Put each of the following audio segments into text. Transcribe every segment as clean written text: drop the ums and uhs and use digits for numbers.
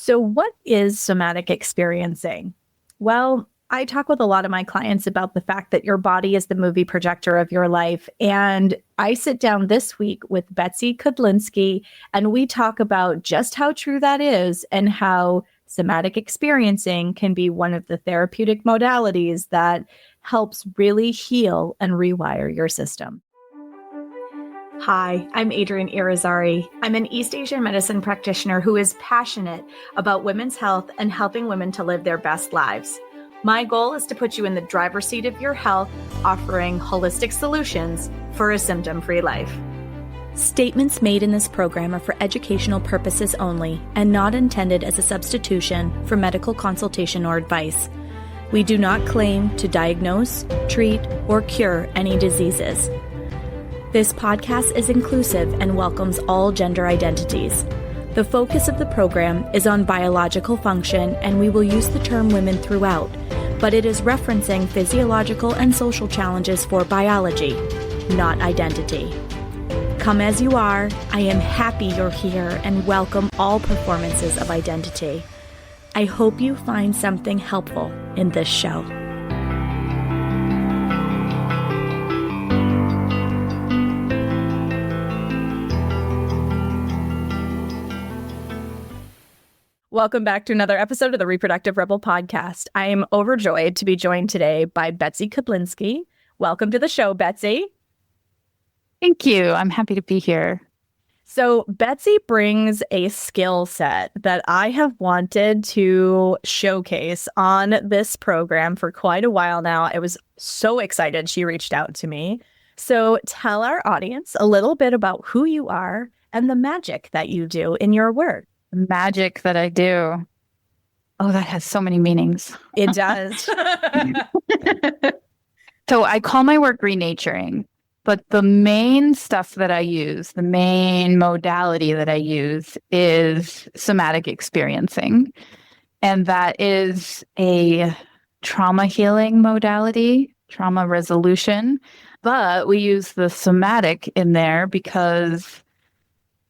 So, what is somatic experiencing? Well, I talk with a lot of my clients about the fact that your body is the movie projector of your life. And I sit down this week with Betsy Kudlinski, and we talk about just how true that is and how somatic experiencing can be one of the therapeutic modalities that helps really heal and rewire your system. Hi, I'm Adrienne Irizarry. I'm an East Asian medicine practitioner who is passionate about women's health and helping women to live their best lives. My goal is to put you in the driver's seat of your health, offering holistic solutions for a symptom-free life. Statements made in this program are for educational purposes only and not intended as a substitution for medical consultation or advice. We do not claim to diagnose, treat, or cure any diseases. This podcast is inclusive and welcomes all gender identities. The focus of the program is on biological function, and we will use the term women throughout, but it is referencing physiological and social challenges for biology, not identity. Come as you are, I am happy you're here and welcome all performances of identity. I hope you find something helpful in this show. Welcome back to another episode of the Reproductive Rebel podcast. I am overjoyed to be joined today by Betsy Kudlinski. Welcome to the show, Betsy. Thank you. I'm happy to be here. So Betsy brings a skill set that I have wanted to showcase on this program for quite a while now. I was so excited she reached out to me. So tell our audience a little bit about who you are and the magic that you do in your work. Magic that I do. Oh, that has so many meanings. It does. So I call my work renaturing, but the main stuff that I use, the main modality that I use is somatic experiencing. And that is a trauma healing modality, trauma resolution. But we use the somatic in there because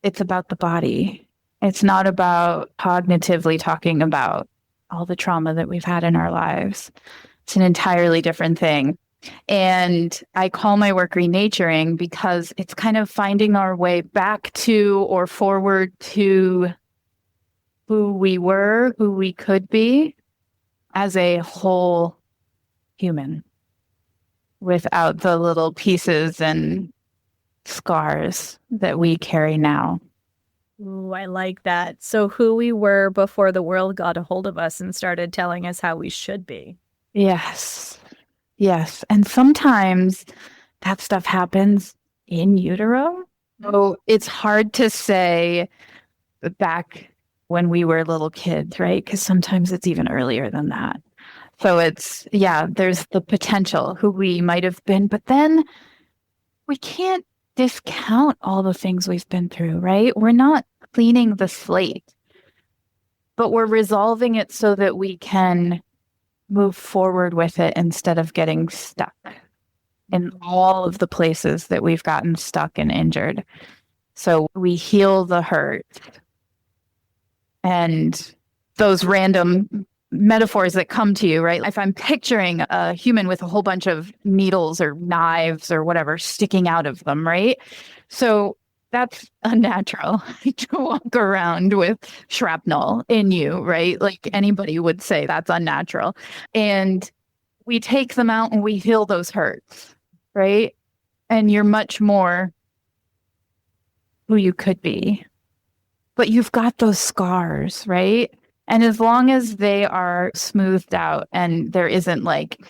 it's about the body. It's not about cognitively talking about all the trauma that we've had in our lives. It's an entirely different thing. And I call my work renaturing because it's kind of finding our way back to or forward to who we were, who we could be as a whole human without the little pieces and scars that we carry now. Ooh, I like that. So who we were before the world got a hold of us and started telling us how we should be. Yes. Yes. And sometimes that stuff happens in utero. So it's hard to say back when we were little kids, right? Because sometimes it's even earlier than that. So there's the potential who we might have been, but then we can't discount all the things we've been through, right? We're not cleaning the slate, but we're resolving it so that we can move forward with it instead of getting stuck in all of the places that we've gotten stuck and injured. So we heal the hurt. And those random metaphors that come to you, right? If I'm picturing a human with a whole bunch of needles or knives or whatever sticking out of them, right? So that's unnatural to walk around with shrapnel in you, right? Like anybody would say that's unnatural. And we take them out and we heal those hurts, right? And you're much more who you could be. But you've got those scars, right? And as long as they are smoothed out and there isn't like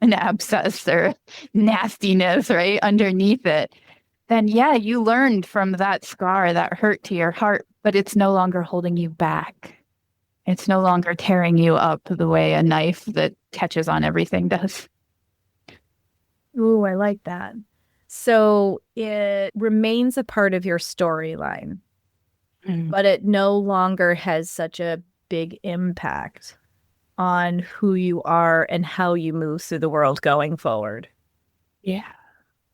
an abscess or nastiness, right, underneath it, then you learned from that scar, that hurt to your heart, but it's no longer holding you back. It's no longer tearing you up the way a knife that catches on everything does. Ooh, I like that. So it remains a part of your storyline, but it no longer has such a big impact on who you are and how you move through the world going forward. Yeah.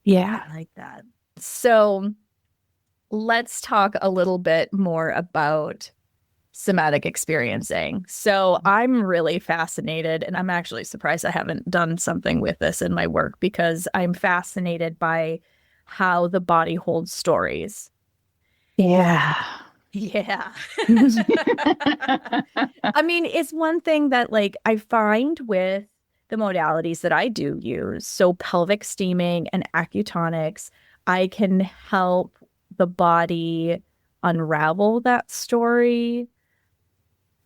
I like that. So let's talk a little bit more about somatic experiencing. So I'm really fascinated, and I'm actually surprised I haven't done something with this in my work because I'm fascinated by how the body holds stories. Yeah. Yeah. I mean, it's one thing that like I find with the modalities that I do use. So pelvic steaming and acutonics, I can help the body unravel that story,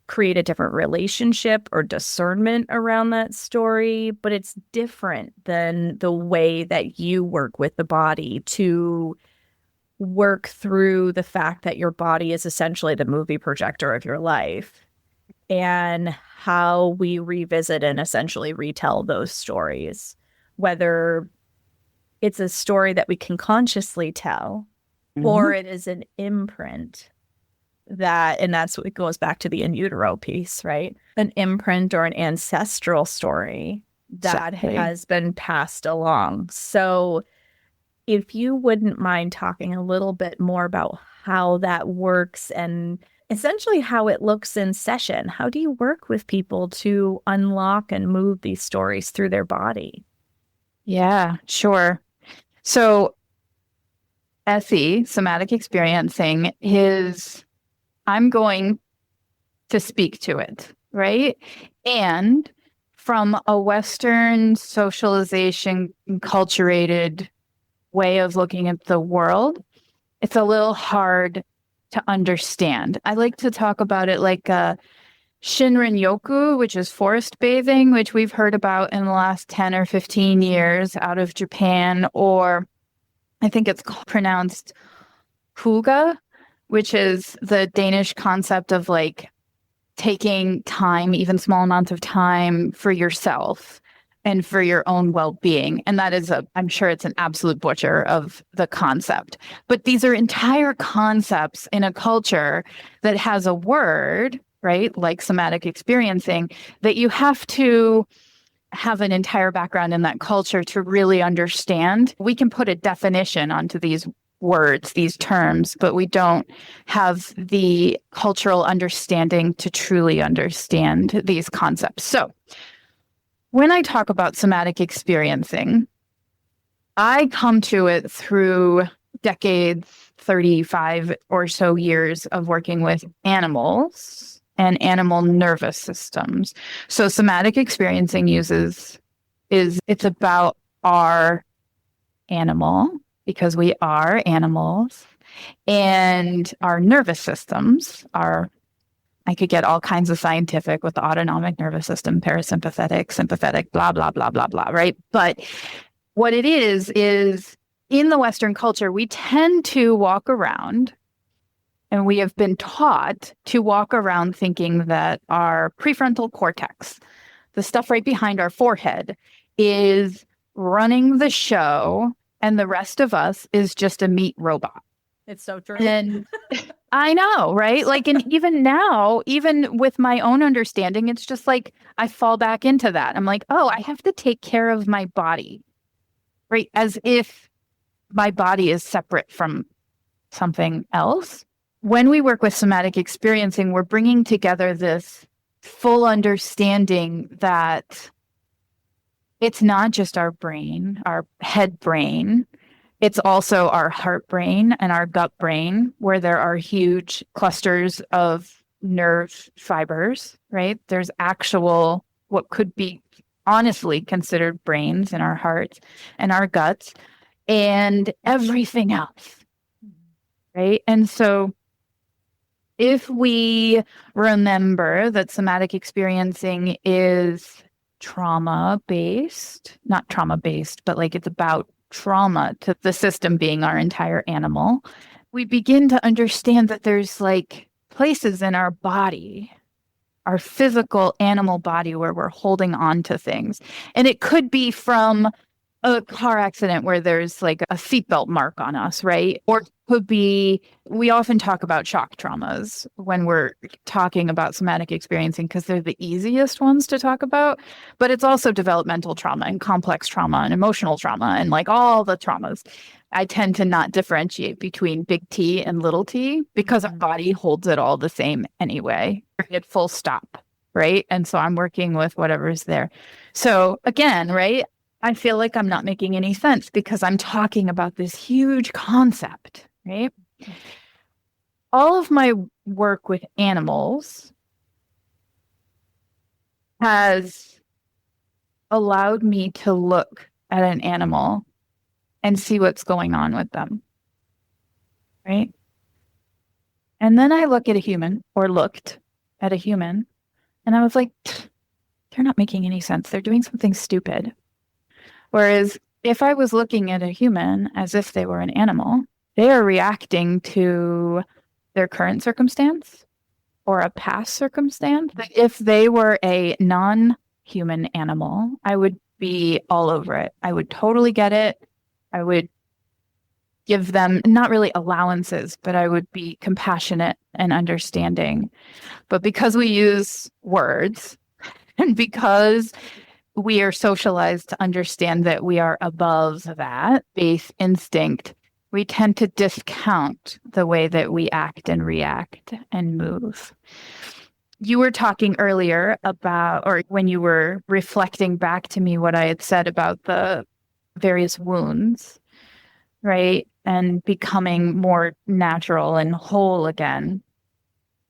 create a different relationship or discernment around that story, but it's different than the way that you work with the body to work through the fact that your body is essentially the movie projector of your life and how we revisit and essentially retell those stories, whether it's a story that we can consciously tell or it is an imprint that, and that's what goes back to the in utero piece, right? An imprint or an ancestral story that has been passed along. So if you wouldn't mind talking a little bit more about how that works and essentially how it looks in session, how do you work with people to unlock and move these stories through their body? Yeah, sure. So SE, somatic experiencing, I'm going to speak to it, right? And from a Western socialization, enculturated way of looking at the world, it's a little hard to understand. I like to talk about it like Shinrin-yoku, which is forest bathing, which we've heard about in the last 10 or 15 years out of Japan, or I think it's pronounced Huga, which is the Danish concept of like taking time, even small amounts of time for yourself and for your own well-being. And that is I'm sure it's an absolute butcher of the concept. But these are entire concepts in a culture that has a word, right, like somatic experiencing, that you have to have an entire background in that culture to really understand. We can put a definition onto these words, these terms, but we don't have the cultural understanding to truly understand these concepts. So when I talk about somatic experiencing, I come to it through decades, 35 or so years of working with animals and animal nervous systems. So somatic experiencing it's about our animal, because we are animals, and our nervous systems are, I could get all kinds of scientific with the autonomic nervous system, parasympathetic, sympathetic, blah, blah, blah, blah, blah, right? But what it is in the Western culture, we tend to walk around, and we have been taught to walk around thinking that our prefrontal cortex, the stuff right behind our forehead, is running the show, and the rest of us is just a meat robot. It's so true. And I know, right? Like, and even now, even with my own understanding, it's just like I fall back into that. I'm like, oh, I have to take care of my body, right? As if my body is separate from something else. When we work with somatic experiencing, we're bringing together this full understanding that it's not just our brain, our head brain. It's also our heart brain and our gut brain, where there are huge clusters of nerve fibers, right? There's actual, what could be honestly considered brains in our hearts and our guts and everything else, right? And so if we remember that somatic experiencing is trauma-based, not trauma-based, but like it's about trauma to the system being our entire animal, we begin to understand that there's like places in our body, our physical animal body, where we're holding on to things. And it could be from a car accident where there's like a seatbelt mark on us, right? Or it could be, we often talk about shock traumas when we're talking about somatic experiencing because they're the easiest ones to talk about. But it's also developmental trauma and complex trauma and emotional trauma and like all the traumas. I tend to not differentiate between big T and little t because our body holds it all the same anyway. Period, full stop. Right. And so I'm working with whatever's there. So again, right, I feel like I'm not making any sense because I'm talking about this huge concept, right? All of my work with animals has allowed me to look at an animal and see what's going on with them, right? And then I look at a human or looked at a human and I was like, they're not making any sense. They're doing something stupid. Whereas if I was looking at a human as if they were an animal, they are reacting to their current circumstance or a past circumstance. If they were a non-human animal, I would be all over it. I would totally get it. I would give them not really allowances, but I would be compassionate and understanding. But because we use words and because we are socialized to understand that we are above that base instinct, we tend to discount the way that we act and react and move. You were talking earlier about, or when you were reflecting back to me what I had said about the various wounds, right? And becoming more natural and whole again.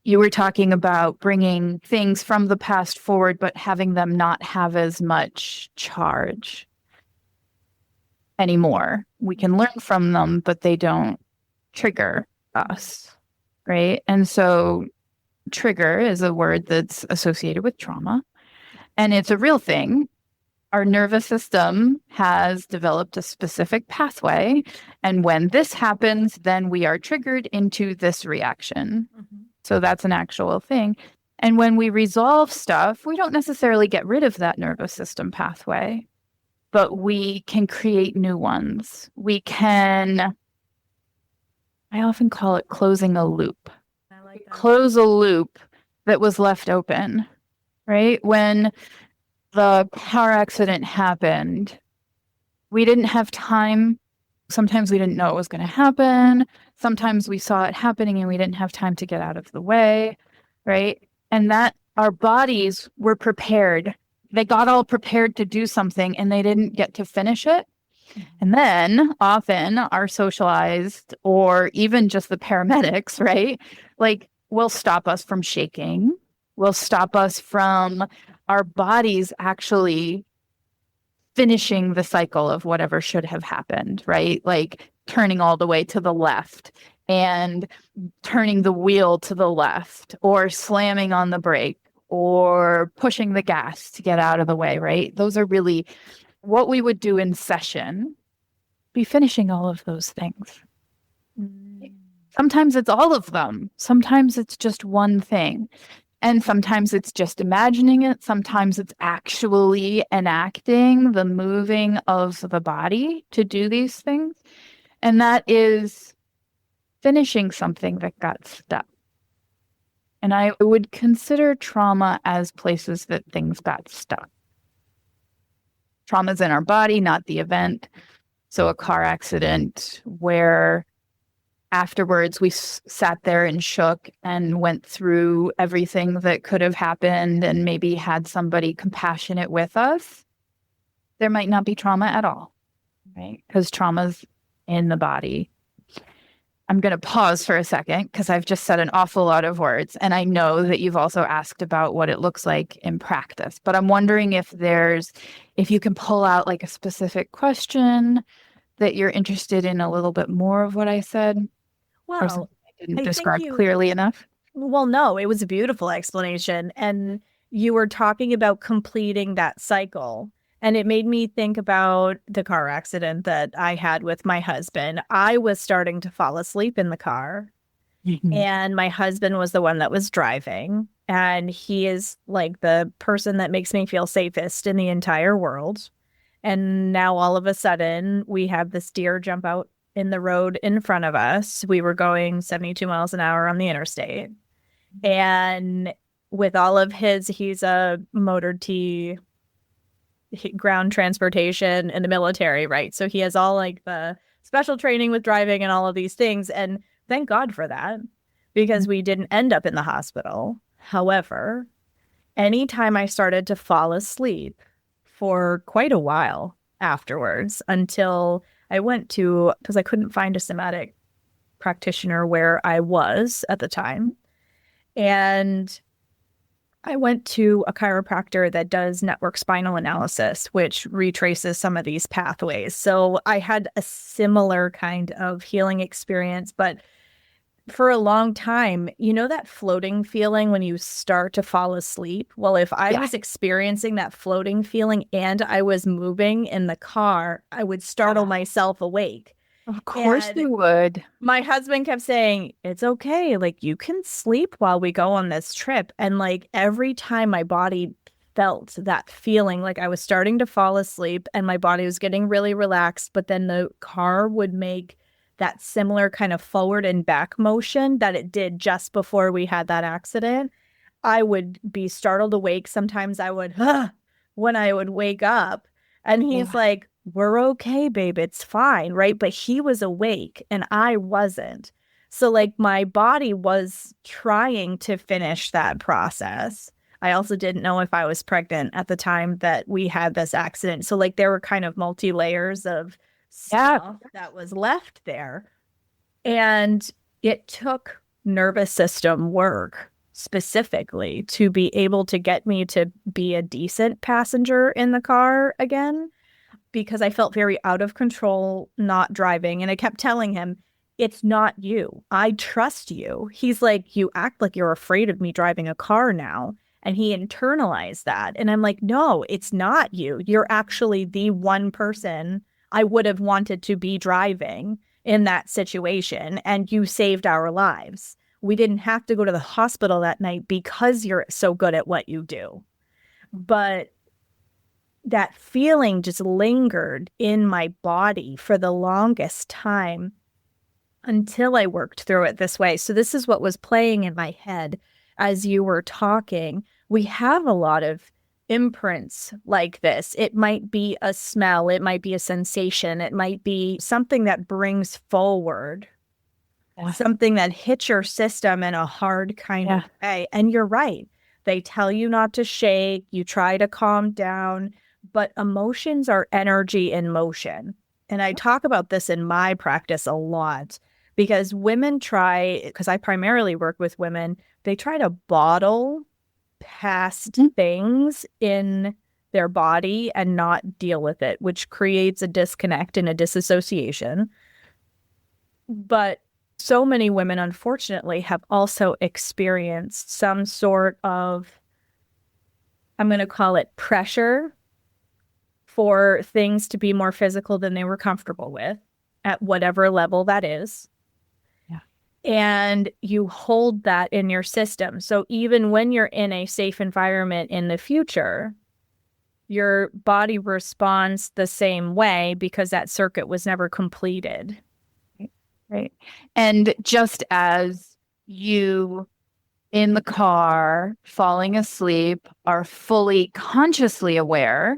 You were talking about bringing things from the past forward, but having them not have as much charge anymore. We can learn from them, but they don't trigger us, right? And so trigger is a word that's associated with trauma, and it's a real thing. Our nervous system has developed a specific pathway, and when this happens, then we are triggered into this reaction. Mm-hmm. So that's an actual thing. And when we resolve stuff, we don't necessarily get rid of that nervous system pathway, but we can create new ones. We can, I often call it closing a loop. I like that. Close a loop that was left open, right? When the car accident happened, we didn't have time. Sometimes we didn't know it was going to happen. Sometimes we saw it happening and we didn't have time to get out of the way, right? And that our bodies were prepared. They got all prepared to do something and they didn't get to finish it. And then often our socialized or even just the paramedics, right? Like will stop us from shaking, will stop us from our bodies actually finishing the cycle of whatever should have happened, right? Like turning all the way to the left and turning the wheel to the left or slamming on the brake or pushing the gas to get out of the way, right? Those are really what we would do in session, be finishing all of those things. Sometimes it's all of them. Sometimes it's just one thing. And sometimes it's just imagining it. Sometimes it's actually enacting the moving of the body to do these things. And that is finishing something that got stuck. And I would consider trauma as places that things got stuck. Trauma's in our body, not the event. So a car accident where afterwards we sat there and shook and went through everything that could have happened and maybe had somebody compassionate with us, there might not be trauma at all, right? Because trauma's in the body. I'm going to pause for a second because I've just said an awful lot of words. And I know that you've also asked about what it looks like in practice, but I'm wondering if you can pull out like a specific question that you're interested in a little bit more of what I said. Well, I didn't describe clearly enough. Well, no, it was a beautiful explanation. And you were talking about completing that cycle. And it made me think about the car accident that I had with my husband. I was starting to fall asleep in the car. Mm-hmm. And my husband was the one that was driving. And he is like the person that makes me feel safest in the entire world. And now all of a sudden we have this deer jump out in the road in front of us. We were going 72 miles an hour on the interstate. And with all of he's a motor T ground transportation in the military, right? So he has all like the special training with driving and all of these things. And thank God for that, because we didn't end up in the hospital. However, anytime I started to fall asleep for quite a while afterwards, until I went to, because I couldn't find a somatic practitioner where I was at the time. And I went to a chiropractor that does network spinal analysis, which retraces some of these pathways. So I had a similar kind of healing experience, but for a long time, you know, that floating feeling when you start to fall asleep? Well, if I was experiencing that floating feeling and I was moving in the car, I would startle myself awake. Of course you would. My husband kept saying, it's okay. Like, you can sleep while we go on this trip. And like every time my body felt that feeling, like I was starting to fall asleep and my body was getting really relaxed, but then the car would make that similar kind of forward and back motion that it did just before we had that accident, I would be startled awake. Sometimes I would, when I would wake up, and he's like, we're okay, babe. It's fine. Right. But he was awake and I wasn't. So like my body was trying to finish that process. I also didn't know if I was pregnant at the time that we had this accident. So like there were kind of multi-layers of stuff that was left there. And it took nervous system work specifically to be able to get me to be a decent passenger in the car again, because I felt very out of control not driving. And I kept telling him, it's not you. I trust you. He's like, you act like you're afraid of me driving a car now. And he internalized that. And I'm like, no, it's not you. You're actually the one person I would have wanted to be driving in that situation. And you saved our lives. We didn't have to go to the hospital that night because you're so good at what you do. But that feeling just lingered in my body for the longest time until I worked through it this way. So this is what was playing in my head as you were talking. We have a lot of imprints like this. It might be a smell, it might be a sensation, it might be something that brings forward, something that hits your system in a hard kind of way. And you're right. They tell you not to shake, you try to calm down, but emotions are energy in motion. And I talk about this in my practice a lot, because women try, because I primarily work with women, they try to bottle past things in their body and not deal with it, which creates a disconnect and a disassociation. But so many women, unfortunately, have also experienced some sort of, I'm going to call it pressure for things to be more physical than they were comfortable with at whatever level that is. And you hold that in your system. So even when you're in a safe environment in the future, your body responds the same way because that circuit was never completed. Right. And just as you in the car falling asleep are fully consciously aware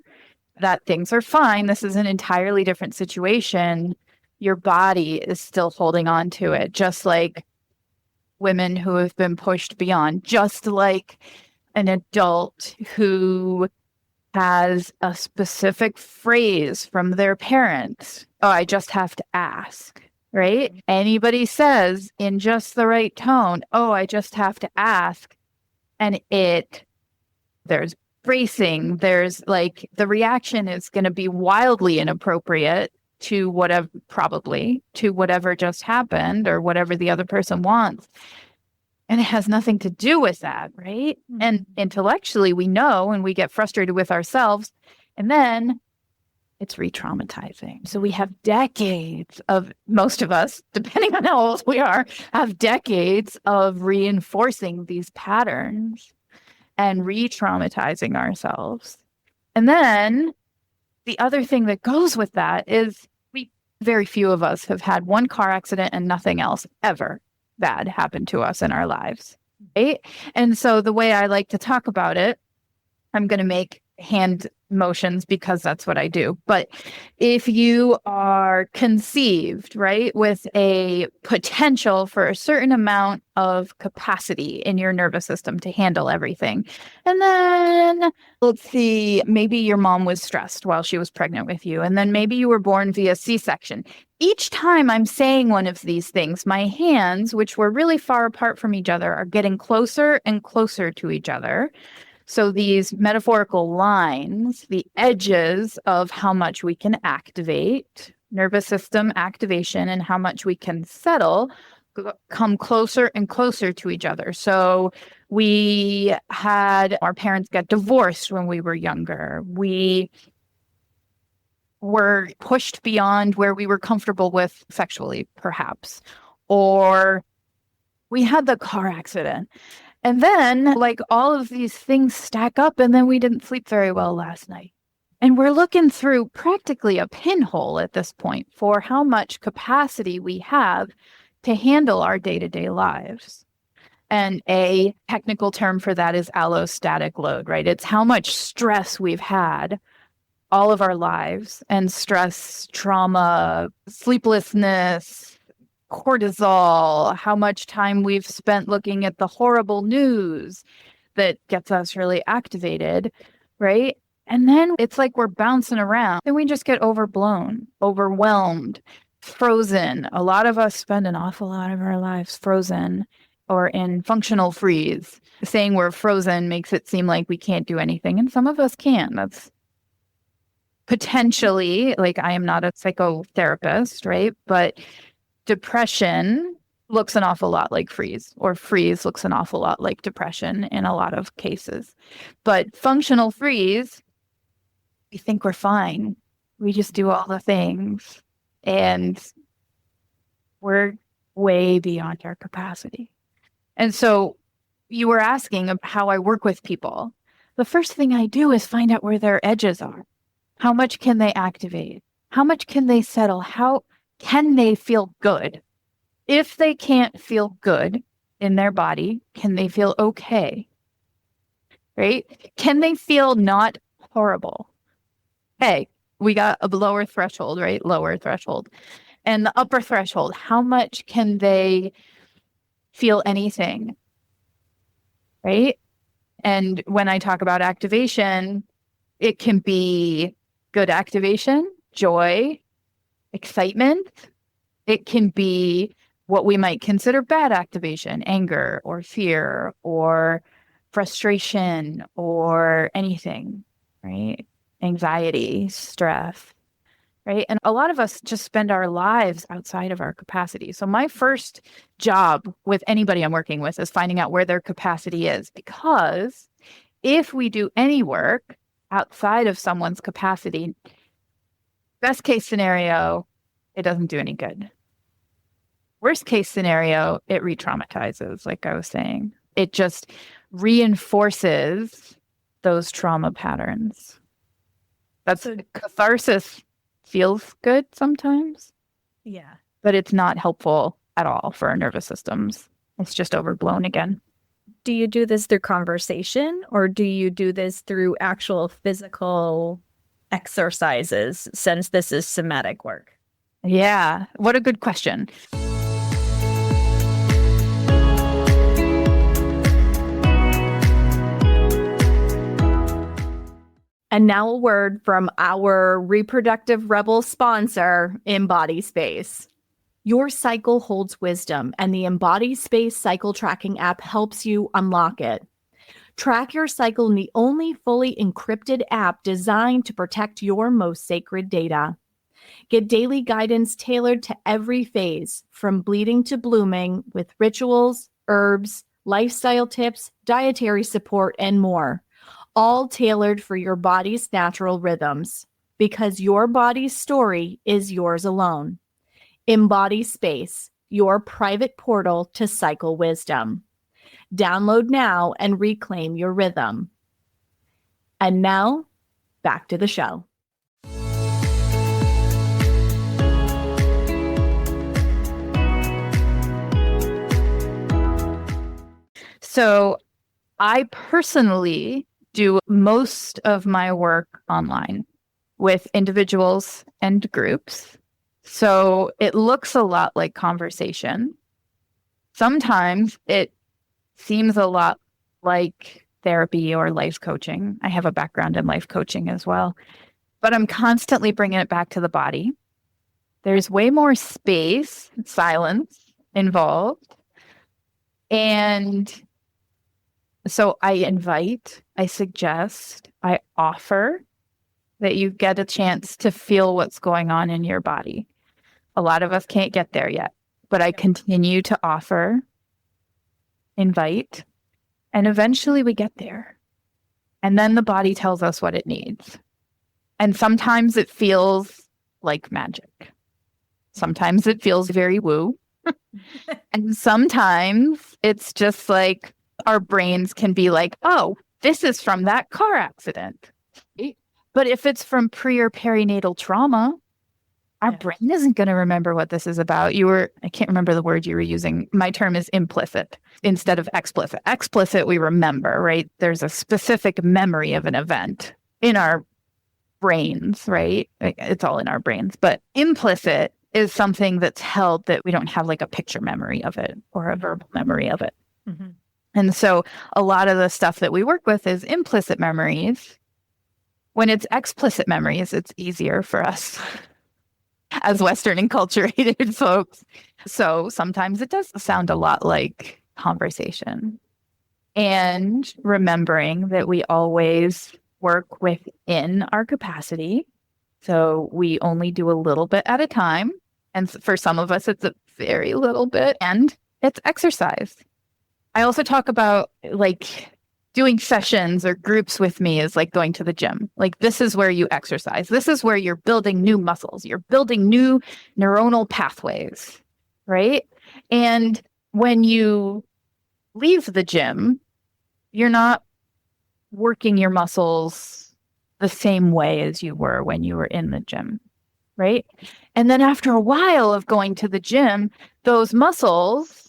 that things are fine, this is an entirely different situation, your body is still holding on to it, just like women who have been pushed beyond, just like an adult who has a specific phrase from their parents. Oh, I just have to ask, right? Anybody says in just the right tone, oh, I just have to ask. And there's bracing, there's like the reaction is going to be wildly inappropriate to whatever just happened or whatever the other person wants. And it has nothing to do with that, right? And intellectually, we know, and we get frustrated with ourselves. And then it's re-traumatizing. So we have decades of, most of us, depending on how old we are, have decades of reinforcing these patterns and re-traumatizing ourselves. And then the other thing that goes with that is very few of us have had one car accident and nothing else ever bad happen to us in our lives. Right. And so the way I like to talk about it, I'm going to make hand motions because that's what I do. But if you are conceived, right, with a potential for a certain amount of capacity in your nervous system to handle everything, and then let's see, maybe your mom was stressed while she was pregnant with you, and then maybe you were born via C-section. Each time I'm saying one of these things, my hands, which were really far apart from each other, are getting closer and closer to each other. So these metaphorical lines, the edges of how much we can activate, nervous system activation, and how much we can settle, come closer and closer to each other. So we had our parents get divorced when we were younger. We were pushed beyond where we were comfortable with sexually, perhaps. Or we had the car accident. And then, like, all of these things stack up, and then we didn't sleep very well last night. And we're looking through practically a pinhole at this point for how much capacity we have to handle our day-to-day lives. And a technical term for that is allostatic load, right? It's how much stress we've had all of our lives, and stress, trauma, sleeplessness, cortisol, how much time we've spent looking at the horrible news that gets us really activated, right? And then it's like we're bouncing around. Then we just get overblown, overwhelmed, frozen. A lot of us spend an awful lot of our lives frozen or in functional freeze. Saying we're frozen makes it seem like we can't do anything. And some of us can. That's potentially, like, I am not a psychotherapist, right? But depression looks an awful lot like freeze, or freeze looks an awful lot like depression in a lot of cases. But functional freeze, we think we're fine. We just do all the things, and we're way beyond our capacity. And so you were asking about how I work with people. The first thing I do is find out where their edges are. How much can they activate? How much can they settle? How can they feel good? If they can't feel good in their body, can they feel okay? Right? Can they feel not horrible? Hey, we got a lower threshold, right? Lower threshold. And the upper threshold, how much can they feel anything? Right? And when I talk about activation, it can be good activation, joy, excitement. It can be what we might consider bad activation, anger or fear or frustration or anything, right? Anxiety, stress, right? And a lot of us just spend our lives outside of our capacity. So my first job with anybody I'm working with is finding out where their capacity is, because if we do any work outside of someone's capacity, best case scenario, it doesn't do any good. Worst case scenario, it re-traumatizes, like I was saying. It just reinforces those trauma patterns. That's catharsis feels good sometimes. Yeah. But it's not helpful at all for our nervous systems. It's just overblown again. Do you do this through conversation, or do you do this through actual physical exercises, since this is somatic work? Yeah, what a good question. And now a word from our Reproductive Rebel sponsor, Embodied Space. Your cycle holds wisdom, and the Embodied Space cycle tracking app helps you unlock it. Track your cycle in the only fully encrypted app designed to protect your most sacred data. Get daily guidance tailored to every phase, from bleeding to blooming, with rituals, herbs, lifestyle tips, dietary support, and more. All tailored for your body's natural rhythms, because your body's story is yours alone. Embody Space, your private portal to cycle wisdom. Download now and reclaim your rhythm. And now, back to the show. So I personally do most of my work online with individuals and groups. So it looks a lot like conversation. Sometimes it seems a lot like therapy or life coaching. I have a background in life coaching as well, but I'm constantly bringing it back to the body. There's way more space, silence involved. And so I invite, I suggest, I offer that you get a chance to feel what's going on in your body. A lot of us can't get there yet, but I continue to offer, invite, and eventually we get there. And then the body tells us what it needs. And sometimes it feels like magic. Sometimes it feels very woo. And sometimes it's just like our brains can be like, oh, this is from that car accident. But if it's from pre or perinatal trauma, our brain isn't going to remember what this is about. I can't remember the word you were using. My term is implicit instead of explicit. Explicit, we remember, right? There's a specific memory of an event in our brains, right? It's all in our brains. But implicit is something that's held that we don't have like a picture memory of it or a verbal memory of it. Mm-hmm. And so a lot of the stuff that we work with is implicit memories. When it's explicit memories, it's easier for us as Western enculturated folks. So sometimes it does sound a lot like conversation. And remembering that we always work within our capacity. So we only do a little bit at a time. And for some of us, it's a very little bit, and it's exercise. I also talk about like doing sessions or groups with me is like going to the gym. Like this is where you exercise. This is where you're building new muscles. You're building new neuronal pathways, right? And when you leave the gym, you're not working your muscles the same way as you were when you were in the gym, right? And then after a while of going to the gym, those muscles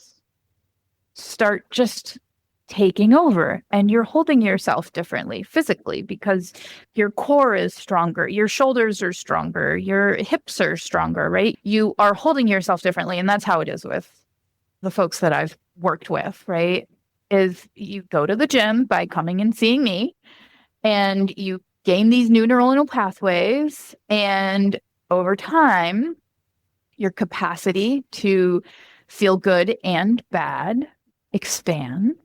start just taking over and you're holding yourself differently physically because your core is stronger, your shoulders are stronger, your hips are stronger, right? You are holding yourself differently. And that's how it is with the folks that I've worked with, right? Is you go to the gym by coming and seeing me and you gain these new neuronal pathways, and over time, your capacity to feel good and bad expands,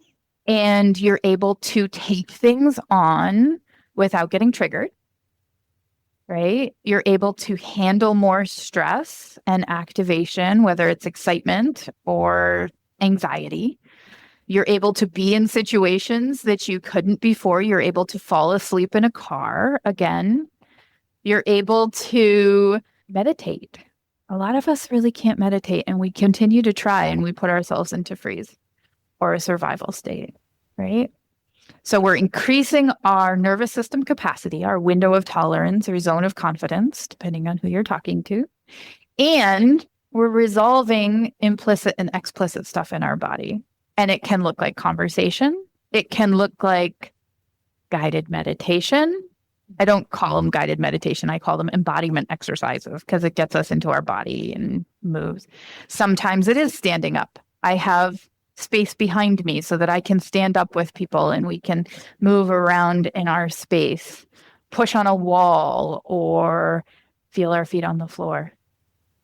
and you're able to take things on without getting triggered, right? You're able to handle more stress and activation, whether it's excitement or anxiety. You're able to be in situations that you couldn't before. You're able to fall asleep in a car again. You're able to meditate. A lot of us really can't meditate, and we continue to try, and we put ourselves into freeze or a survival state, right? So we're increasing our nervous system capacity, our window of tolerance or zone of confidence, depending on who you're talking to. And we're resolving implicit and explicit stuff in our body. And it can look like conversation. It can look like guided meditation. I don't call them guided meditation. I call them embodiment exercises because it gets us into our body and moves. Sometimes it is standing up. I have space behind me so that I can stand up with people and we can move around in our space, push on a wall, or feel our feet on the floor.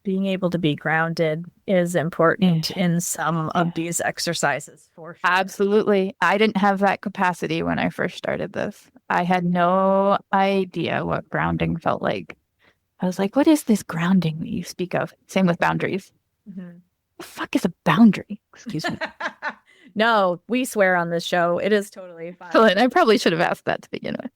Being able to be grounded is important in some of these exercises for sure. Absolutely. I didn't have that capacity when I first started this. I had no idea what grounding felt like. I was like, what is this grounding that you speak of? Same with boundaries. Mm-hmm. The fuck is a boundary? Excuse me. No, we swear on this show. It is totally fine. Well, I probably should have asked that to begin with.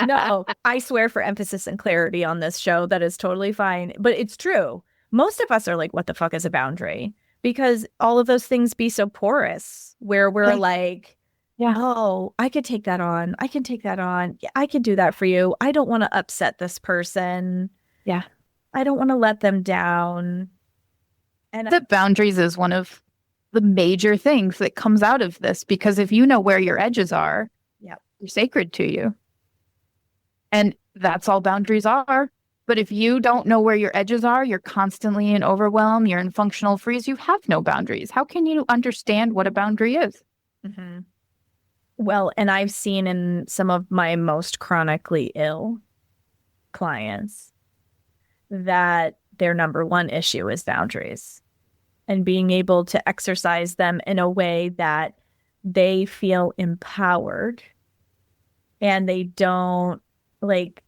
No, I swear for emphasis and clarity on this show. That is totally fine. But it's true. Most of us are like, what the fuck is a boundary? Because all of those things be so porous where we're like, oh, I could take that on. I can take that on. Yeah, I can do that for you. I don't want to upset this person. Yeah. I don't want to let them down. And the boundaries is one of the major things that comes out of this, because if you know where your edges are, they're sacred to you. And that's all boundaries are. But if you don't know where your edges are, you're constantly in overwhelm, you're in functional freeze, you have no boundaries. How can you understand what a boundary is? Mm-hmm. Well, and I've seen in some of my most chronically ill clients that their number one issue is boundaries and being able to exercise them in a way that they feel empowered and they don't like,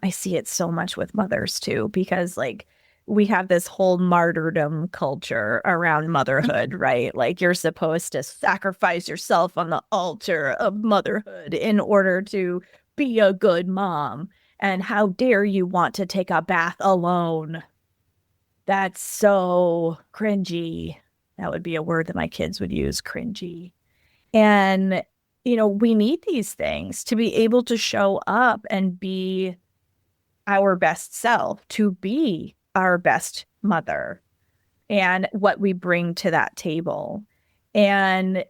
I see it so much with mothers too, because like we have this whole martyrdom culture around motherhood, right? Like you're supposed to sacrifice yourself on the altar of motherhood in order to be a good mom. And how dare you want to take a bath alone? That's so cringy. That would be a word that my kids would use, cringy. And, we need these things to be able to show up and be our best self, to be our best mother and what we bring to that table. And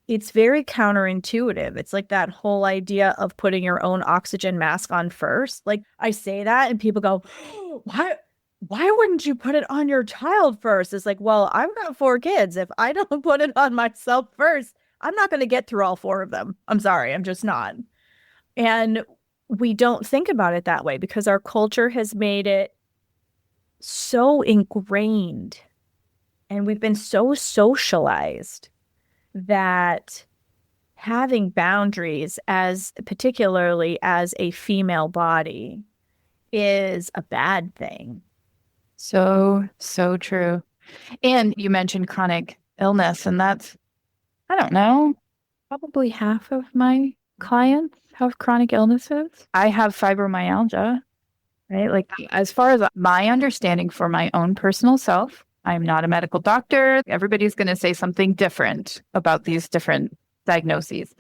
it's very counterintuitive. It's like that whole idea of putting your own oxygen mask on first. Like I say that and people go, why wouldn't you put it on your child first? It's like, well, I've got 4 kids. If I don't put it on myself first, I'm not going to get through all 4 of them. I'm sorry, I'm just not. And we don't think about it that way because our culture has made it so ingrained and we've been so socialized that having boundaries, as particularly as a female body, is a bad thing. So true. And you mentioned chronic illness, and that's, I don't know, probably half of my clients have chronic illnesses. I have fibromyalgia, right? Like, as far as my understanding for my own personal self, I'm not a medical doctor. Everybody's going to say something different about these different diagnoses.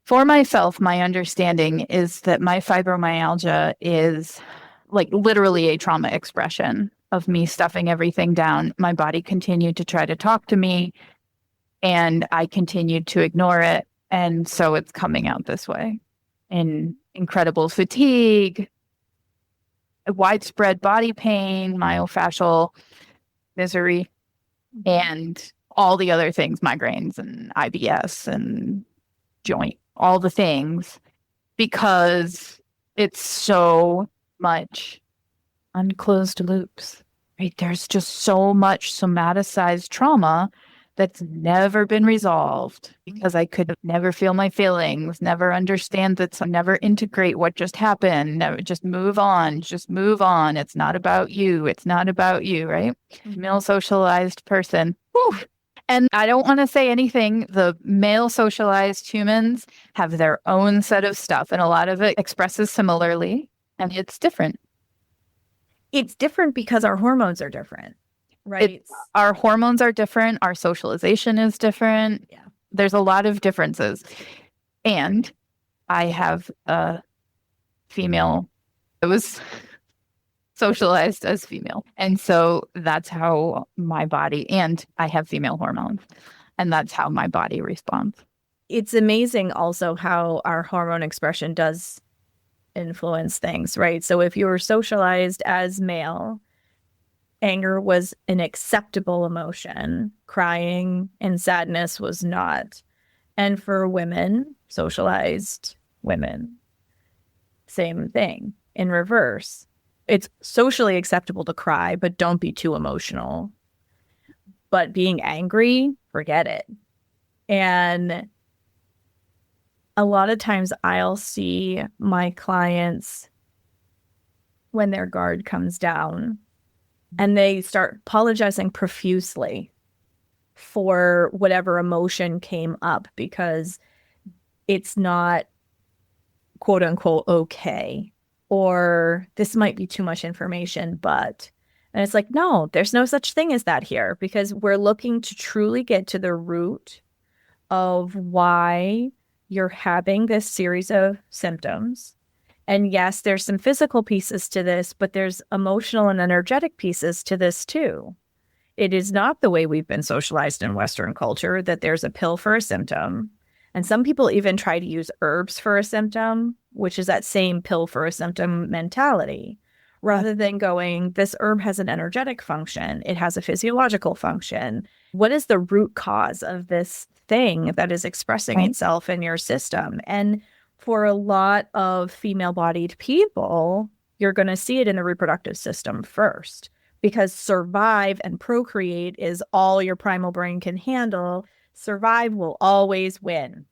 For myself, my understanding is that my fibromyalgia is like literally a trauma expression of me stuffing everything down. My body continued to try to talk to me, and I continued to ignore it. And so it's coming out this way in incredible fatigue, widespread body pain, myofascial misery, and all the other things, migraines and IBS and joint, all the things, because it's so much unclosed loops, right? There's just so much somaticized trauma that's never been resolved because I could never feel my feelings, never understand that, so never integrate what just happened, never just move on, It's not about you. It's not about you, right? Male socialized person. Whew. And I don't want to say anything. The male socialized humans have their own set of stuff, and a lot of it expresses similarly, and it's different. It's different because our hormones are different. Right. Our hormones are different. Our socialization is different. Yeah. There's a lot of differences. And I have a female that was socialized as female. And so that's how my body, and I have female hormones, and that's how my body responds. It's amazing also how our hormone expression does influence things, right? So if you were socialized as male, anger was an acceptable emotion. Crying and sadness was not. And for women, socialized women, same thing in reverse. It's socially acceptable to cry, but don't be too emotional. But being angry, forget it. And a lot of times I'll see my clients when their guard comes down and they start apologizing profusely for whatever emotion came up because it's not quote unquote okay, or this might be too much information, but, and it's like, no, there's no such thing as that here, because we're looking to truly get to the root of why you're having this series of symptoms. And yes, there's some physical pieces to this, but there's emotional and energetic pieces to this too. It is not the way we've been socialized in Western culture that there's a pill for a symptom. And some people even try to use herbs for a symptom, which is that same pill for a symptom mentality, rather than going, this herb has an energetic function, it has a physiological function. What is the root cause of this thing that is expressing itself in your system? And for a lot of female-bodied people, you're going to see it in the reproductive system first, because survive and procreate is all your primal brain can handle. Survive will always win.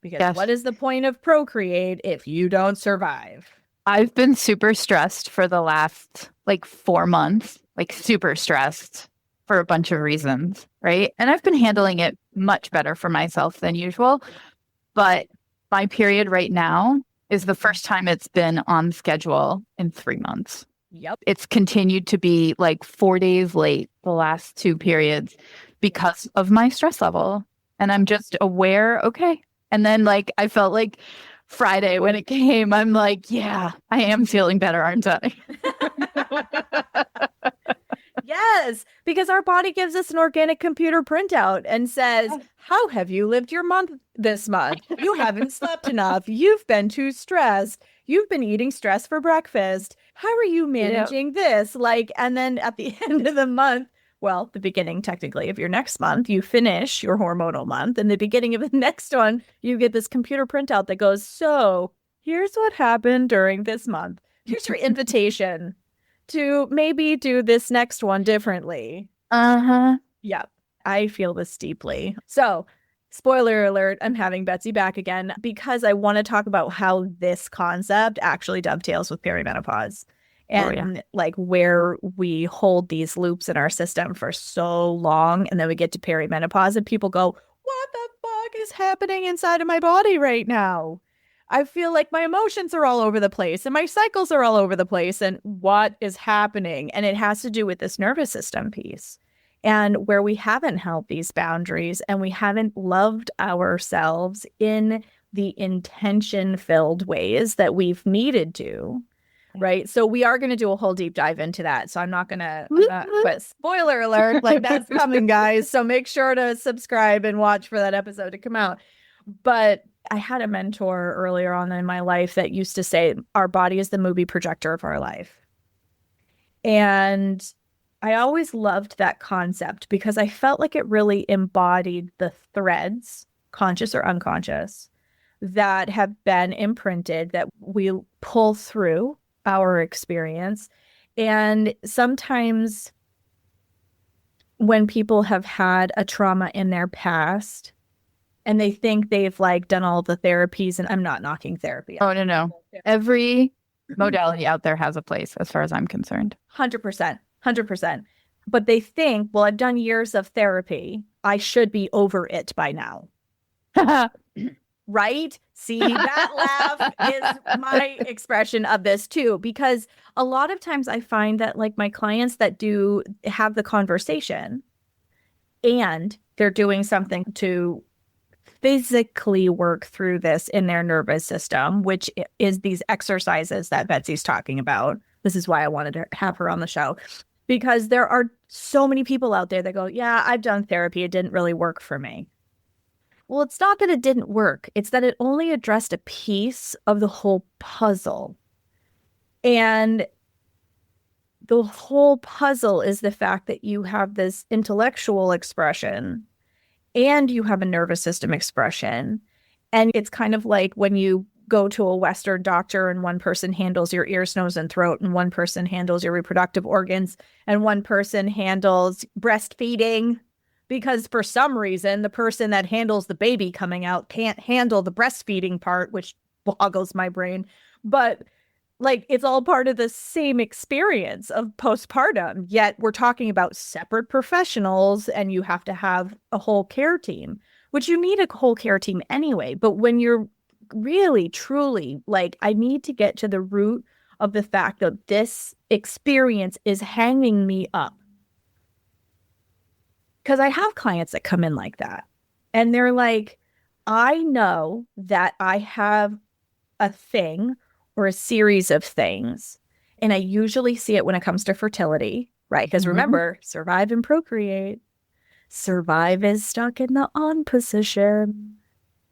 Because what is the point of procreate if you don't survive? I've been super stressed for the last 4 months, super stressed for a bunch of reasons, right? And I've been handling it much better for myself than usual. But my period right now is the first time it's been on schedule in 3 months. Yep. It's continued to be 4 days late the last 2 periods because of my stress level. And I'm just aware, okay. And then I felt like Friday when it came, I'm like, yeah, I am feeling better, aren't I? Yes, because our body gives us an organic computer printout and says, how have you lived your month this month? You haven't slept enough. You've been too stressed. You've been eating stress for breakfast. How are you managing this? And then at the end of the month, well, the beginning technically of your next month, you finish your hormonal month. And the beginning of the next one, you get this computer printout that goes, so here's what happened during this month. Here's your invitation to maybe do this next one differently. Yep. I feel this deeply. So, spoiler alert, I'm having Betsy back again because I want to talk about how this concept actually dovetails with perimenopause and where we hold these loops in our system for so long. And then we get to perimenopause and people go, what the fuck is happening inside of my body right now? I feel like my emotions are all over the place and my cycles are all over the place. And what is happening? And it has to do with this nervous system piece and where we haven't held these boundaries and we haven't loved ourselves in the intention-filled ways that we've needed to. Right. So we are going to do a whole deep dive into that. So I'm not going to, but spoiler alert, that's coming, guys. So make sure to subscribe and watch for that episode to come out. But I had a mentor earlier on in my life that used to say, our body is the movie projector of our life. And I always loved that concept because I felt like it really embodied the threads, conscious or unconscious, that have been imprinted that we pull through our experience. And sometimes when people have had a trauma in their past, and they think they've done all the therapies, and I'm not knocking therapy. Oh, no. Every modality out there has a place as far as I'm concerned. 100%. 100%. But they think, well, I've done years of therapy. I should be over it by now. Right? See, that laugh is my expression of this too, because a lot of times I find that my clients that do have the conversation and they're doing something to physically work through this in their nervous system, which is these exercises that Betsy's talking about. This is why I wanted to have her on the show, because there are so many people out there that go, yeah, I've done therapy. It didn't really work for me. Well, it's not that it didn't work. It's that it only addressed a piece of the whole puzzle. And the whole puzzle is the fact that you have this intellectual expression and you have a nervous system expression. And it's kind of like when you go to a Western doctor and one person handles your ears, nose, and throat, and one person handles your reproductive organs, and one person handles breastfeeding, because for some reason, the person that handles the baby coming out can't handle the breastfeeding part, which boggles my brain. But it's all part of the same experience of postpartum, yet we're talking about separate professionals and you have to have a whole care team, which you need a whole care team anyway. But when you're really, truly I need to get to the root of the fact that this experience is hanging me up. Because I have clients that come in like that and they're like, I know that I have a thing or a series of things. And I usually see it when it comes to fertility. right? Because remember, survive and procreate. Survive is stuck in the on position.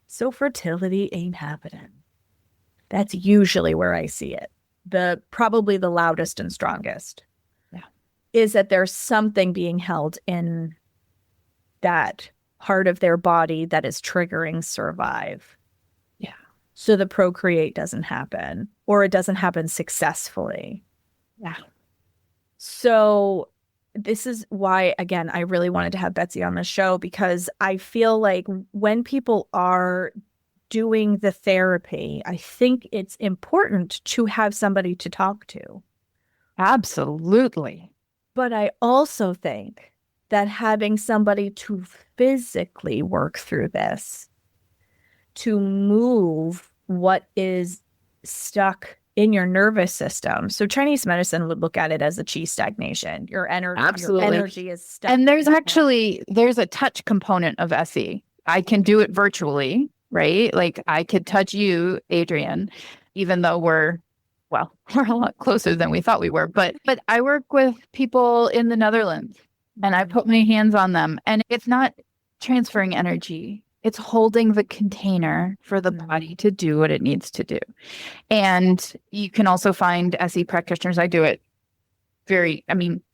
So fertility ain't happening. That's usually where I see it. Probably the loudest and strongest. Yeah. Is that there's something being held in that part of their body that is triggering survive. Yeah. So the procreate doesn't happen, or it doesn't happen successfully. Yeah. So this is why, again, I really wanted to have Betsy on the show, because I feel like when people are doing the therapy, I think it's important to have somebody to talk to. Absolutely. But I also think that having somebody to physically work through this, to move what is stuck in your nervous system. So Chinese medicine would look at it as a qi stagnation. Your energy is stuck. And there's a touch component of SE. I can do it virtually, right? Like I could touch you, Adrienne, even though we're a lot closer than we thought we were. But I work with people in the Netherlands and I put my hands on them, and it's not transferring energy. It's holding the container for the body to do what it needs to do. And you can also find SE practitioners. I do it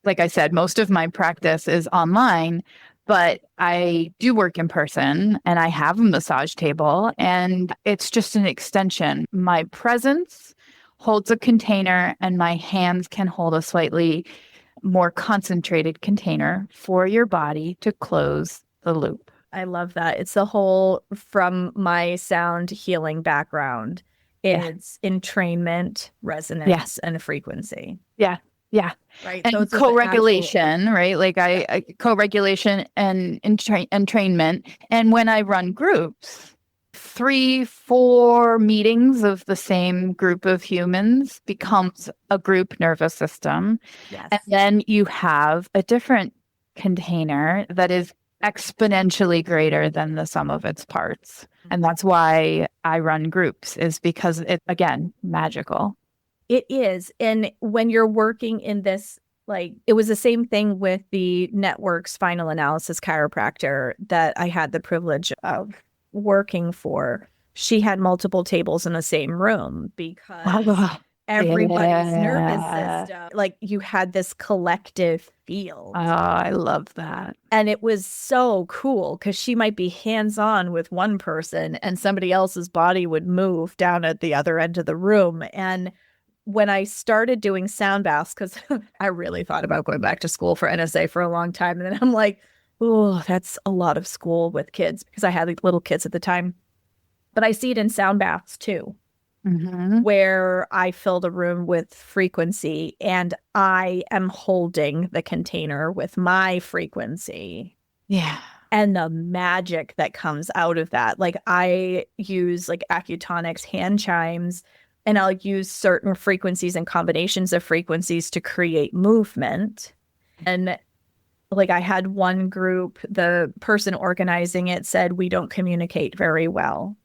like I said, most of my practice is online, but I do work in person and I have a massage table, and it's just an extension. My presence holds a container and my hands can hold a slightly more concentrated container for your body to close the loop. I love that. It's the whole, from my sound healing background, it's entrainment, resonance, and frequency. Yeah. Yeah. Right. And co-regulation, right? Like I co-regulation and entrainment. And when I run groups, 3-4 meetings of the same group of humans becomes a group nervous system. Yes. And then you have a different container that is exponentially greater than the sum of its parts. And that's why I run groups, is because it's, again, magical. It is. And when you're working in this, like, it was the same thing with the network's final analysis chiropractor that I had the privilege of working for. She had multiple tables in the same room because everybody's nervous system, like, you had this collective field. Oh, I love that. And it was so cool because she might be hands-on with one person and somebody else's body would move down at the other end of the room. And when I started doing sound baths, because I really thought about going back to school for NSA for a long time. And then I'm like, oh, that's a lot of school with kids, because I had like little kids at the time. But I see it in sound baths too, where I fill the room with frequency and I am holding the container with my frequency. Yeah. And the magic that comes out of that. Like, I use like acutonics hand chimes, and I'll use certain frequencies and combinations of frequencies to create movement. And like, I had one group, the person organizing it said, we don't communicate very well.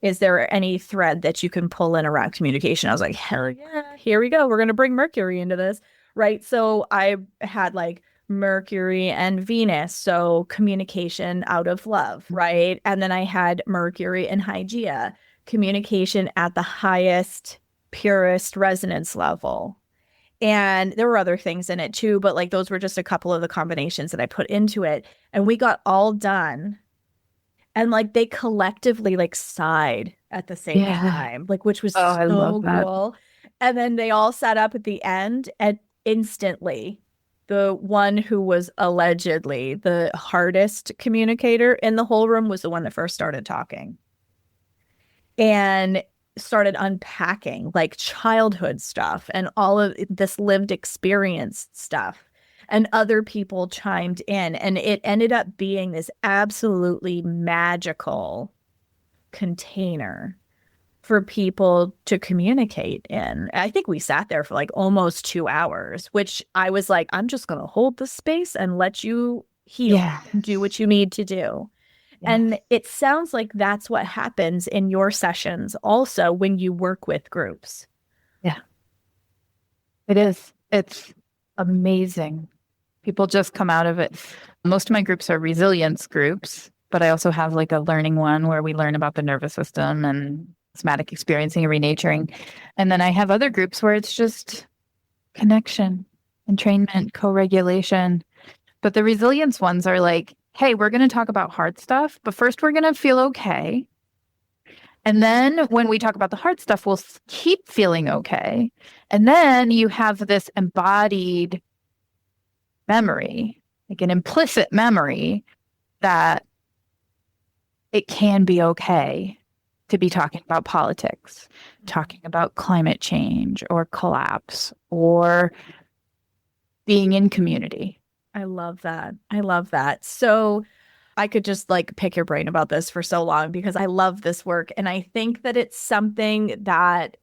Is there any thread that you can pull in around communication? I was like, hell yeah, here we go. We're going to bring Mercury into this, right? So I had like Mercury and Venus, so communication out of love, right? And then I had Mercury and Hygeia, communication at the highest, purest resonance level. And there were other things in it too, but like, those were just a couple of the combinations that I put into it. And we got all done. And like, they collectively like sighed at the same time, like, which was so cool. And then they all sat up at the end, and instantly the one who was allegedly the hardest communicator in the whole room was the one that first started talking and started unpacking like childhood stuff and all of this lived experience stuff. And other people chimed in, and it ended up being this absolutely magical container for people to communicate in. I think we sat there for like almost 2 hours, which I was like, I'm just going to hold the space and let you heal, do what you need to do. And it sounds like that's what happens in your sessions also when you work with groups. Yeah, it is. It's amazing. People just come out of it. Most of my groups are resilience groups, but I also have like a learning one where we learn about the nervous system and somatic experiencing and renaturing. And then I have other groups where it's just connection, entrainment, co-regulation. But the resilience ones are like, hey, we're going to talk about hard stuff, but first we're going to feel okay. And then when we talk about the hard stuff, we'll keep feeling okay. And then you have this embodied memory, like an implicit memory that it can be okay to be talking about politics, talking about climate change or collapse or being in community. I love that. I love that. So I could just like pick your brain about this for so long because I love this work. And I think that it's something that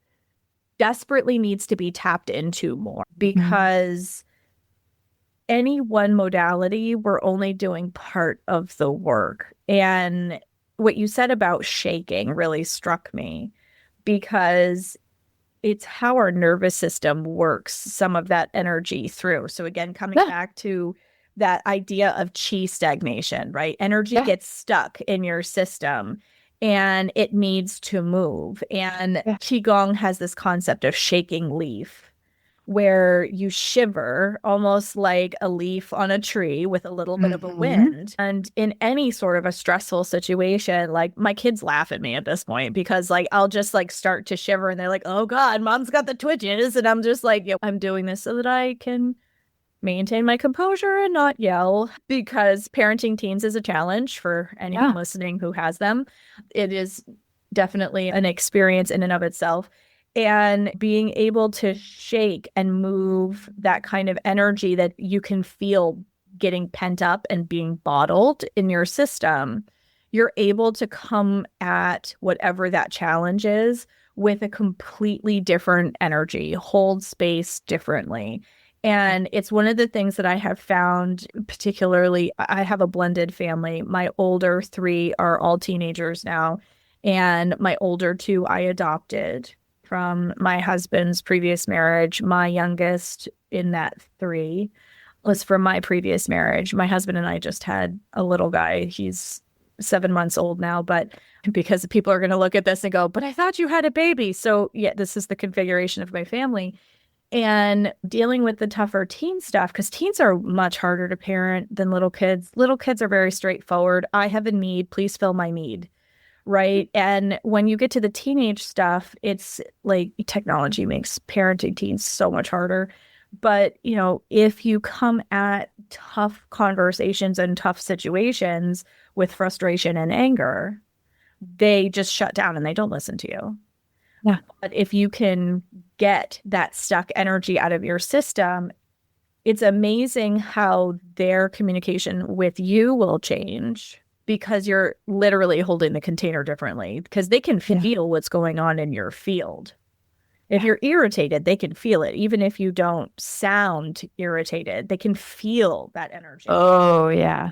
desperately needs to be tapped into more because any one modality, we're only doing part of the work. And what you said about shaking really struck me because it's how our nervous system works some of that energy through. So again, coming back to that idea of chi stagnation, right? Energy gets stuck in your system and it needs to move. And Qigong has this concept of shaking leaf, where you shiver almost like a leaf on a tree with a little bit of a wind. And in any sort of a stressful situation, like my kids laugh at me at this point because like I'll just like start to shiver and they're like, oh God, mom's got the twitches. And I'm just like, I'm doing this so that I can maintain my composure and not yell, because parenting teens is a challenge for anyone listening who has them. It is definitely an experience in and of itself. And being able to shake and move that kind of energy that you can feel getting pent up and being bottled in your system, you're able to come at whatever that challenge is with a completely different energy, hold space differently. And it's one of the things that I have found, particularly, I have a blended family. My older three are all teenagers now, and my older two I adopted from my husband's previous marriage. My youngest in that three was from my previous marriage. My husband and I just had a little guy. He's 7 months old now, but because people are going to look at this and go, but I thought you had a baby. So yeah, this is the configuration of my family. And dealing with the tougher teen stuff, because teens are much harder to parent than little kids. Little kids are very straightforward. I have a need, please fill my need. Right. And when you get to the teenage stuff, it's like technology makes parenting teens so much harder. But, you know, if you come at tough conversations and tough situations with frustration and anger, they just shut down and they don't listen to you. Yeah. But if you can get that stuck energy out of your system, it's amazing how their communication with you will change, because you're literally holding the container differently, because they can feel what's going on in your field. If you're irritated, they can feel it. Even if you don't sound irritated, they can feel that energy. Oh, yeah.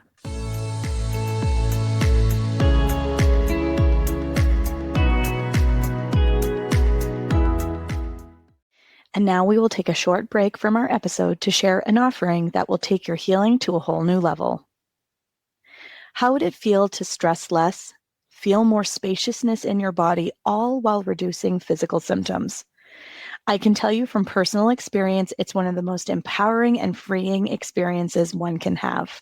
And now we will take a short break from our episode to share an offering that will take your healing to a whole new level. How would it feel to stress less, feel more spaciousness in your body, all while reducing physical symptoms? I can tell you from personal experience, it's one of the most empowering and freeing experiences one can have.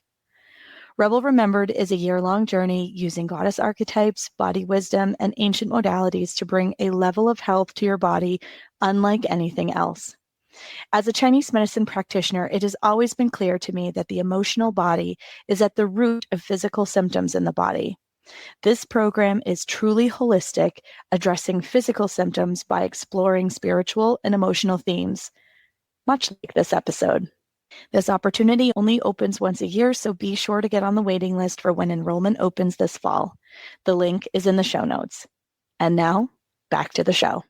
Rebel Remembered is a year-long journey using goddess archetypes, body wisdom, and ancient modalities to bring a level of health to your body unlike anything else. As a Chinese medicine practitioner, it has always been clear to me that the emotional body is at the root of physical symptoms in the body. This program is truly holistic, addressing physical symptoms by exploring spiritual and emotional themes, much like this episode. This opportunity only opens once a year, so be sure to get on the waiting list for when enrollment opens this fall. The link is in the show notes. And now, back to the show.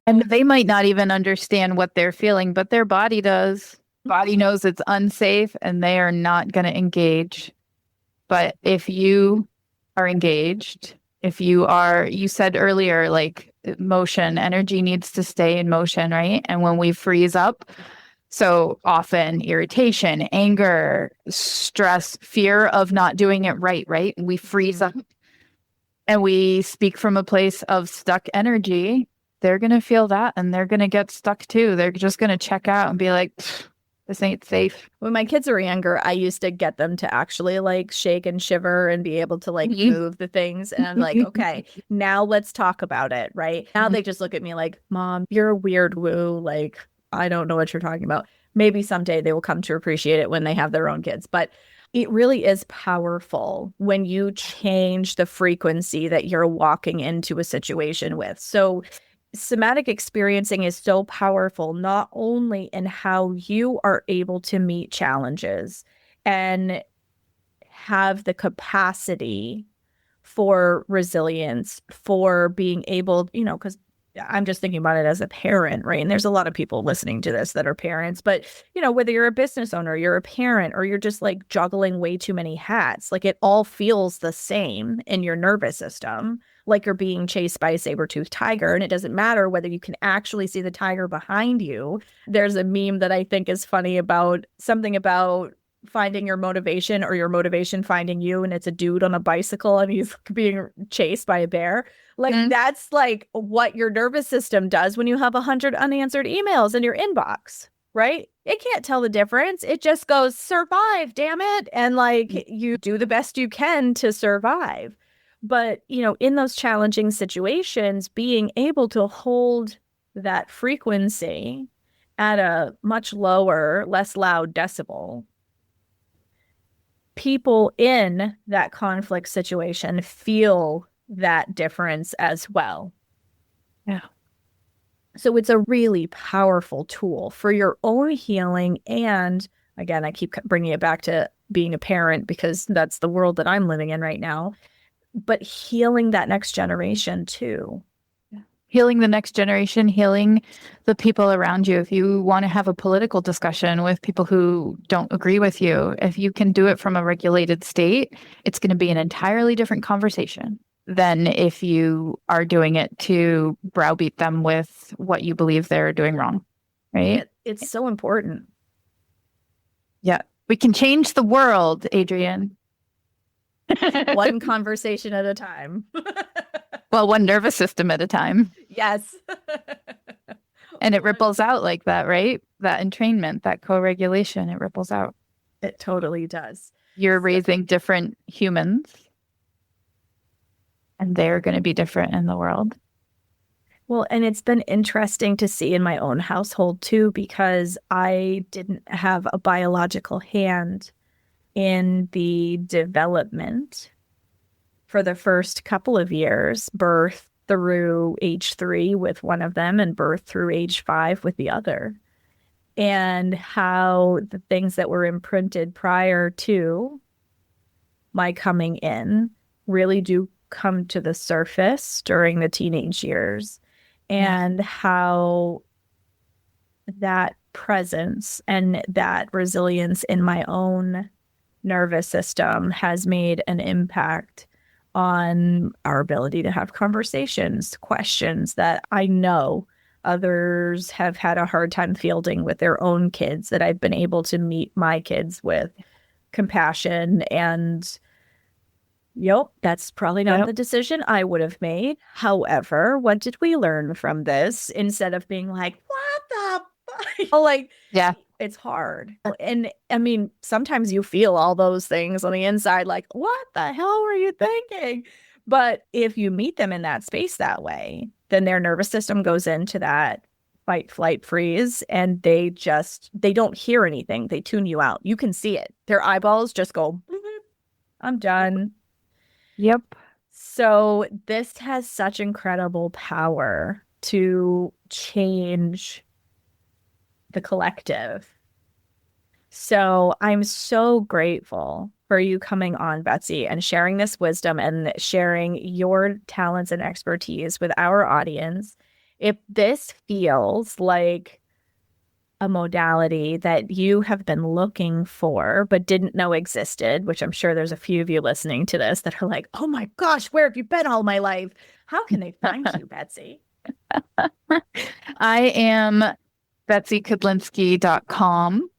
And they might not even understand what they're feeling, but their body does. Body knows it's unsafe and they are not going to engage. But if you are engaged You said earlier, like motion, energy needs to stay in motion, right? And when we freeze up, so often irritation, anger, stress, fear of not doing it right, right? We freeze up and we speak from a place of stuck energy. They're going to feel that and they're going to get stuck too. They're just going to check out and be like, this ain't safe. When my kids were younger, I used to get them to actually like shake and shiver and be able to like move the things. And I'm like, okay, now let's talk about it, right? Now they just look at me like, Mom, you're a weird woo. Like, I don't know what you're talking about. Maybe someday they will come to appreciate it when they have their own kids. But it really is powerful when you change the frequency that you're walking into a situation with. So somatic experiencing is so powerful, not only in how you are able to meet challenges and have the capacity for resilience, for being able, because I'm just thinking about it as a parent, right? And there's a lot of people listening to this that are parents, but whether you're a business owner, you're a parent, or you're just like juggling way too many hats, like it all feels the same in your nervous system, like you're being chased by a saber-toothed tiger. And it doesn't matter whether you can actually see the tiger behind you. There's a meme that I think is funny about something about finding your motivation or your motivation finding you, and it's a dude on a bicycle and he's being chased by a bear. Like that's like what your nervous system does when you have 100 unanswered emails in your inbox, right? It can't tell the difference. It just goes, survive, damn it. And like you do the best you can to survive. But, in those challenging situations, being able to hold that frequency at a much lower, less loud decibel, people in that conflict situation feel that difference as well. Yeah. So it's a really powerful tool for your own healing. And again, I keep bringing it back to being a parent because that's the world that I'm living in right now, but healing that next generation too. Healing the next generation, healing the people around you. If you want to have a political discussion with people who don't agree with you, if you can do it from a regulated state, it's going to be an entirely different conversation than if you are doing it to browbeat them with what you believe they're doing wrong, right? It's so important. Yeah. We can change the world, Adrienne. One conversation at a time. Well, one nervous system at a time. Yes. And it ripples out like that, right? That entrainment, that co-regulation, it ripples out. It totally does. You're raising different humans, and they're going to be different in the world. Well, and it's been interesting to see in my own household too, because I didn't have a biological hand in the development for the first couple of years, birth through age 3 with one of them and birth through age 5 with the other. And how the things that were imprinted prior to my coming in really do come to the surface during the teenage years, and how that presence and that resilience in my own nervous system has made an impact on our ability to have conversations, questions that I know others have had a hard time fielding with their own kids, that I've been able to meet my kids with compassion and, that's probably not the decision I would have made. However, what did we learn from this? Instead of being like, what the fuck? Like, yeah, it's hard. And I mean, sometimes you feel all those things on the inside, like, what the hell were you thinking? But if you meet them in that space that way, then their nervous system goes into that fight, flight, freeze, and they don't hear anything. They tune you out. You can see it. Their eyeballs just go, I'm done. Yep. So this has such incredible power to change the collective. So I'm so grateful for you coming on, Betsy, and sharing this wisdom and sharing your talents and expertise with our audience. If this feels like a modality that you have been looking for but didn't know existed, which I'm sure there's a few of you listening to this that are like, oh my gosh, where have you been all my life? How can they find you, Betsy? I am BetsyKudlinski.com.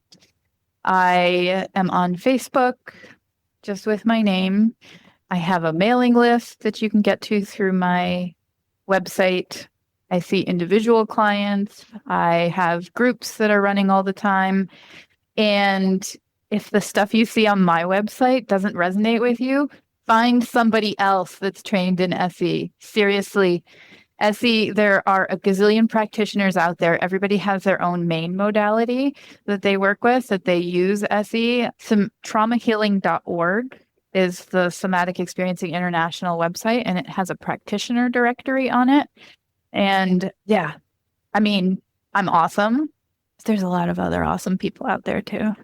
I am on Facebook just with my name. I have a mailing list that you can get to through my website. I see individual clients. I have groups that are running all the time. And if the stuff you see on my website doesn't resonate with you, find somebody else that's trained in SE. Seriously, SE, there are a gazillion practitioners out there. Everybody has their own main modality that they work with, that they use SE. Some traumahealing.org is the Somatic Experiencing International website, and it has a practitioner directory on it. And yeah, I mean, I'm awesome. There's a lot of other awesome people out there too.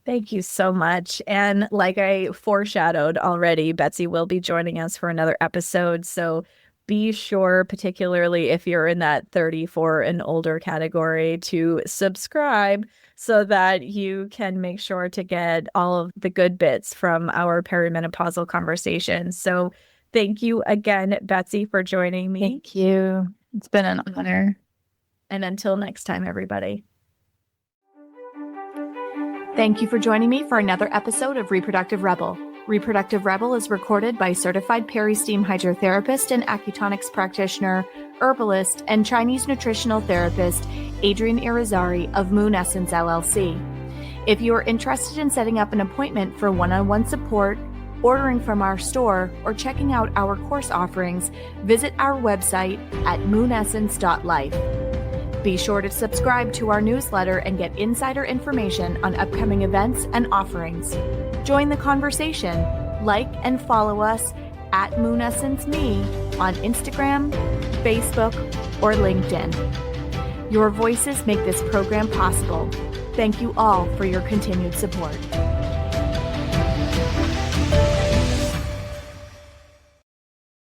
Thank you so much. And like I foreshadowed already, Betsy will be joining us for another episode. So be sure, particularly if you're in that 34 and older category, to subscribe so that you can make sure to get all of the good bits from our perimenopausal conversations. So thank you again, Betsy, for joining me. Thank you. It's been an honor. And until next time, everybody. Thank you for joining me for another episode of Reproductive Rebel. Reproductive Rebel is recorded by certified peri-steam hydrotherapist and acutonics practitioner, herbalist, and Chinese nutritional therapist Adrienne Irizarry of Moon Essence LLC. If you are interested in setting up an appointment for one-on-one support, ordering from our store, or checking out our course offerings, visit our website at moonessence.life. Be sure to subscribe to our newsletter and get insider information on upcoming events and offerings. Join the conversation. Like and follow us at Moon Essence Me on Instagram, Facebook, or LinkedIn. Your voices make this program possible. Thank you all for your continued support.